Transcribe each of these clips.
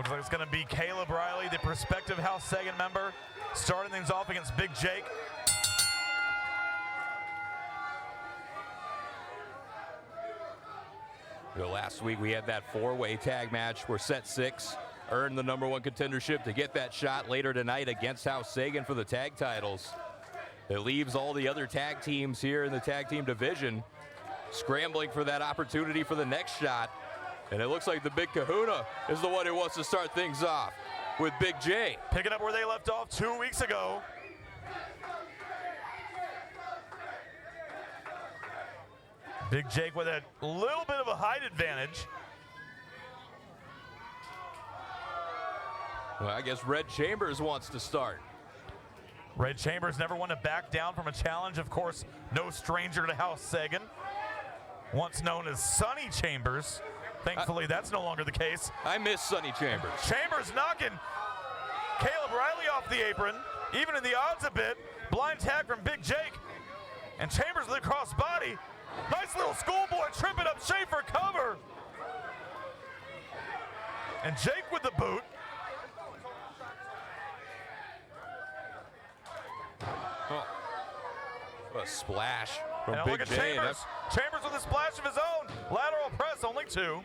Looks like it's going to be Caleb Riley, the prospective House Segan member, starting things off against Big Jake. Last week we had that four-way tag match where Set 6 earned the #1 contendership to get that shot later tonight against House Segan for the tag titles. It leaves all the other tag teams here in the tag team division scrambling for that opportunity for the next shot. And it looks like the Big Kahuna is the one who wants to start things off with Big J. Picking up where they left off 2 weeks ago. Big Jake with a little bit of a height advantage. Well, I guess Red Chambers wants to start. Red Chambers never want to back down from a challenge. Of course, no stranger to House Segan. Once known as Sonny Chambers. Thankfully, that's no longer the case. I miss Sonny Chambers. Chambers knocking Caleb Riley off the apron, even in the odds a bit. Blind tag from Big Jake. And Chambers with a crossbody. Nice little schoolboy tripping up Schaefer cover. And Jake with the boot. Oh. What a splash from Now Big look at J. Chambers. Chambers with a splash of his own. Lateral press, only 2.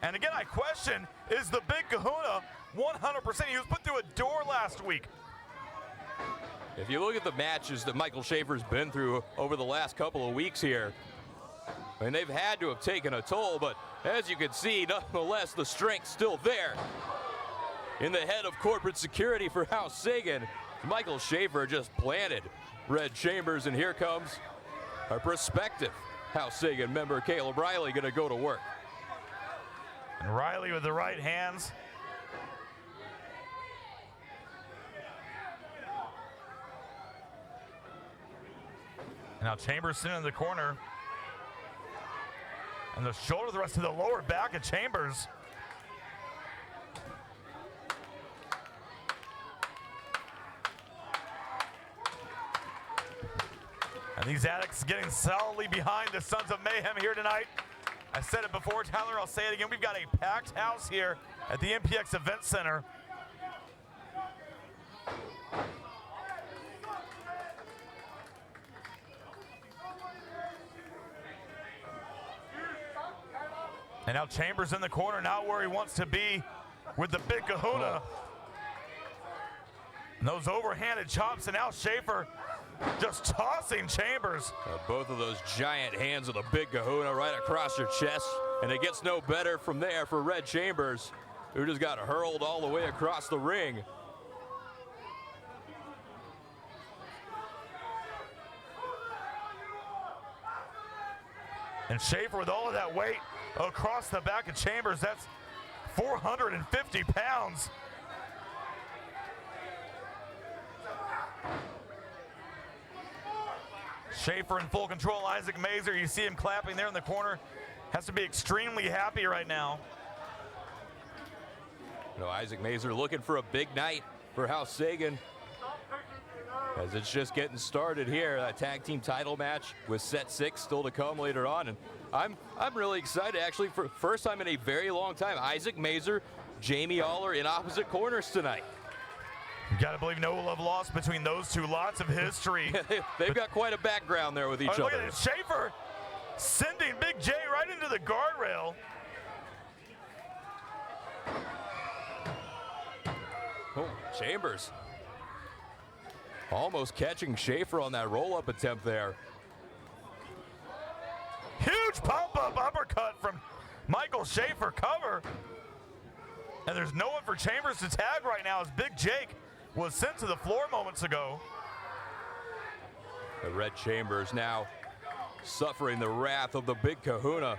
And again, I question, is the Big Kahuna 100%? He was put through a door last week. If you look at the matches that Michael Schaefer's been through over the last couple of weeks here, I mean, they've had to have taken a toll, but as you can see, nonetheless, the strength's still there. In the head of corporate security for House Segan, Michael Schaefer just planted Red Chambers, and here comes our prospective House Segan member, Caleb Riley, going to go to work. And Riley with the right hands. And now Chambers sitting in the corner. And the shoulder, the rest of the lower back of Chambers. And these addicts getting solidly behind the Sons of Mayhem here tonight. I said it before, Tyler, I'll say it again. We've got a packed house here at the MPX Event Center. And now Chambers in the corner, not where he wants to be with the Big Kahuna. And those overhanded chops, and now Schaefer just tossing Chambers. Both of those giant hands of the Big Kahuna right across your chest. And it gets no better from there for Red Chambers, who just got hurled all the way across the ring. And Schaefer with all of that weight across the back of Chambers, that's 450 pounds. Schaefer in full control. Isaac Mazer, you see him clapping there in the corner. Has to be extremely happy right now. You know, Isaac Mazer looking for a big night for House Segan, as it's just getting started here. That tag team title match with Set 6 still to come later on. And I'm really excited, actually, for first time in a very long time. Isaac Mazer, Jamie Aller in opposite corners tonight. You gotta believe no love lost between those two. Lots of history. They've got quite a background there with each other. Look at it, Schaefer sending Big J right into the guardrail. Oh, Chambers almost catching Schaefer on that roll-up attempt there. Huge pump-up uppercut from Michael Schaefer, cover. And there's no one for Chambers to tag right now as Big Jake was sent to the floor moments ago. The Red Chambers now suffering the wrath of the Big Kahuna.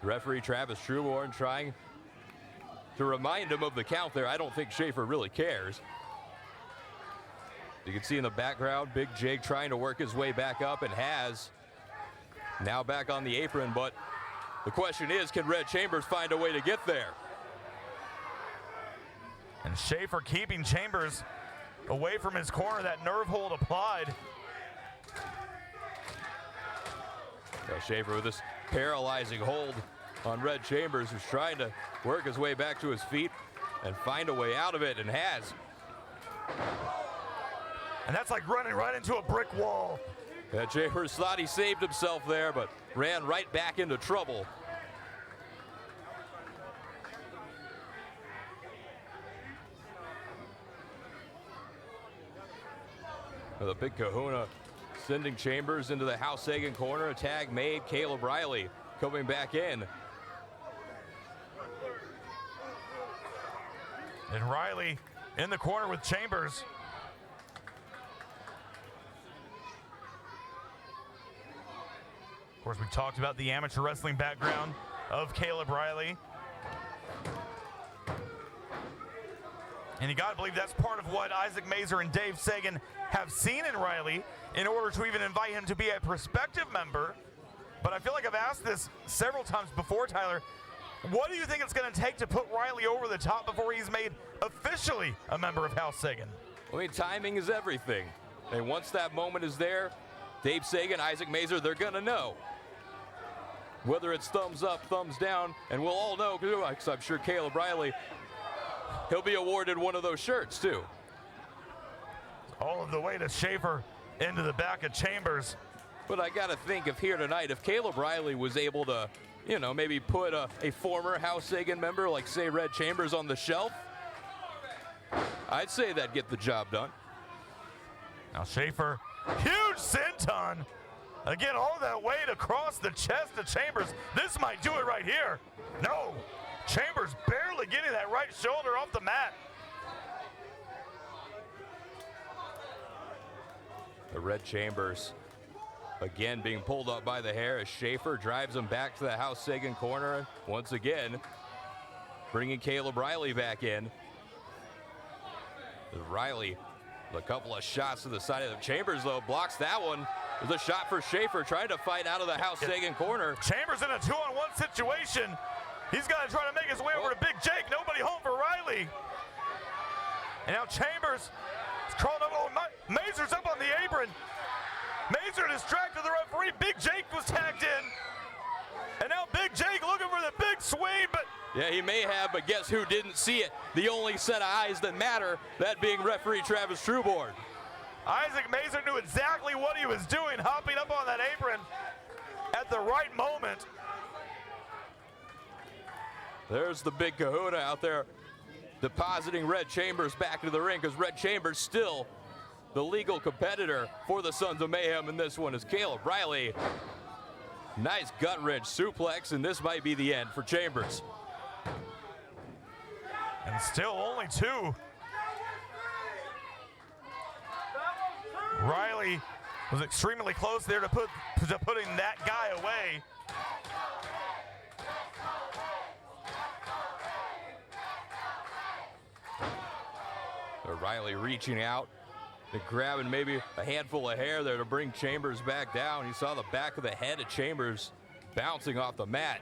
Referee Travis Trueborn trying to remind him of the count there. I don't think Schaefer really cares. You can see in the background, Big Jake trying to work his way back up, and has. Now back on the apron, but the question is, can Red Chambers find a way to get there? And Schaefer keeping Chambers away from his corner, that nerve hold applied. So Schaefer with this paralyzing hold on Red Chambers, who's trying to work his way back to his feet and find a way out of it, and has. And that's like running right into a brick wall. Yeah, Chambers thought he saved himself there, but ran right back into trouble. The big kahuna sending Chambers into the House Segan corner. A tag made. Caleb Riley coming back in. And Riley in the corner with Chambers. Of course, we talked about the amateur wrestling background of Caleb Riley. And you gotta believe that's part of what Isaac Mazer and Dave Segan have seen in Riley in order to even invite him to be a prospective member. But I feel like I've asked this several times before, Tyler. What do you think it's gonna take to put Riley over the top before he's made officially a member of House Segan? I mean, timing is everything. And once that moment is there, Dave Segan, Isaac Mazer, they're gonna know. Whether it's thumbs up, thumbs down, and we'll all know, because I'm sure Caleb Riley, he'll be awarded one of those shirts too. All of the way to Schaefer into the back of Chambers. But I gotta think, if here tonight, if Caleb Riley was able to, you know, maybe put a former House Segan member like, say, Red Chambers on the shelf, I'd say that'd get the job done. Now Schaefer, huge senton. Again, all that weight across the chest of Chambers. This might do it right here. No, Chambers barely getting that right shoulder off the mat. The Red Chambers, again, being pulled up by the hair as Schaefer drives him back to the House Segan corner. Once again, bringing Caleb Riley back in. Riley, a couple of shots to the side of the Chambers, though, blocks that one. There's a shot for Schaefer trying to fight out of the House Segan corner. Chambers in a 2-on-1 situation. He's got to try to make his way over to Big Jake. Nobody home for Riley. And now Chambers is crawling up. Oh, Mazer's up on the apron. Mazer distracted the referee. Big Jake was tagged in. And now Big Jake looking for the big swing, but... Yeah, he may have, but guess who didn't see it? The only set of eyes that matter, that being referee Travis Trueborn. Isaac Mazer knew exactly what he was doing, hopping up on that apron at the right moment. There's the big kahuna out there depositing Red Chambers back into the ring, because Red Chambers still the legal competitor for the Sons of Mayhem, and this one is Caleb Riley. Nice gut wrench suplex, and this might be the end for Chambers. And still only two. Riley was extremely close there to putting that guy away. Riley reaching out and grabbing maybe a handful of hair there to bring Chambers back down. You saw the back of the head of Chambers bouncing off the mat.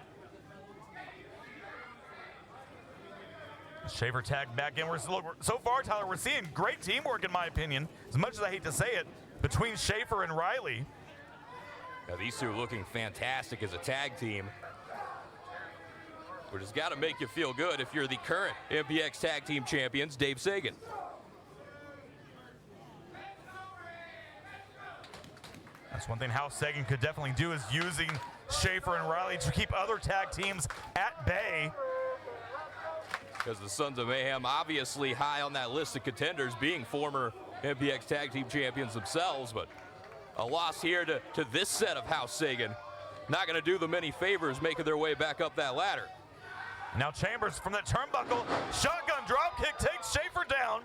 Schaefer tagged back in. So far, Tyler, we're seeing great teamwork, in my opinion, as much as I hate to say it, between Schaefer and Riley. Now, these two looking fantastic as a tag team, which has got to make you feel good if you're the current MPX Tag Team Champions, Dave Segan. That's one thing House Segan could definitely do, is using Schaefer and Riley to keep other tag teams at bay. Because the Sons of Mayhem obviously high on that list of contenders, being former MPX Tag Team Champions themselves, but a loss here to this set of House Segan. Not going to do them any favors making their way back up that ladder. Now Chambers from the turnbuckle, shotgun drop kick takes Schaefer down.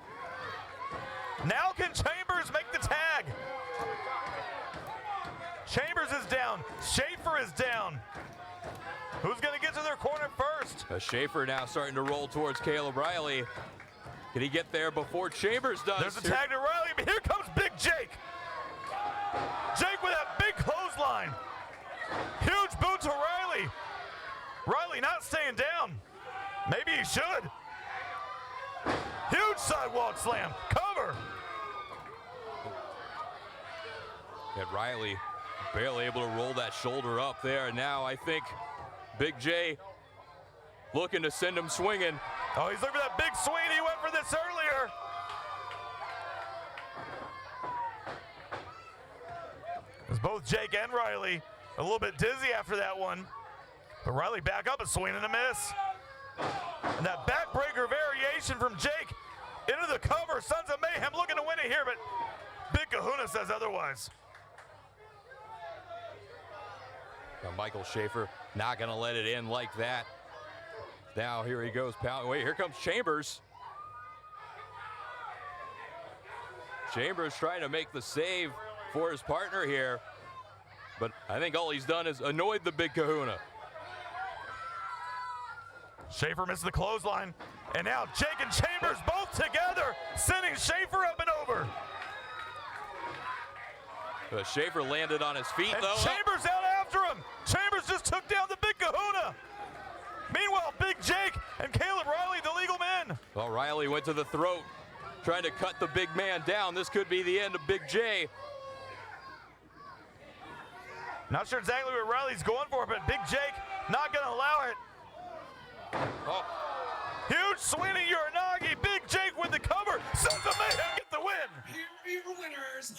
Now can Chambers make the tag? Chambers is down, Schaefer is down. Who's gonna get to their corner first? Schaefer now starting to roll towards Caleb Riley. Can he get there before Chambers does? There's a tag to Riley, but here comes Big Jake. Jake with that big clothesline. Huge boot to Riley. Riley not staying down. Maybe he should. Huge sidewalk slam, cover. And Riley barely able to roll that shoulder up there. And now I think Big J looking to send him swinging. Oh, he's looking for that big swing. He went for this earlier. As both Jake and Riley a little bit dizzy after that one. But Riley back up, a swing and a miss. And that backbreaker variation from Jake into the cover. Sons of Mayhem looking to win it here, but Big Kahuna says otherwise. Now Michael Schaefer not going to let it in like that. Now here he goes, pal. Wait, here comes Chambers. Chambers trying to make the save for his partner here. But I think all he's done is annoyed the Big Kahuna. Schaefer misses the clothesline. And now Jake and Chambers both together, sending Schaefer up and over. Schaefer landed on his feet, And though. Chambers out after him. Chambers just took down the Big Kahuna. Meanwhile, Big Jake and Caleb Riley, the legal men. Well, Riley went to the throat, trying to cut the big man down. This could be the end of Big J. Not sure exactly what Riley's going for, but Big Jake not going to allow it. Oh. Huge swing at Uranagi. Big Jake with the cover. Sons of Mayhem get the win. Here are your winners.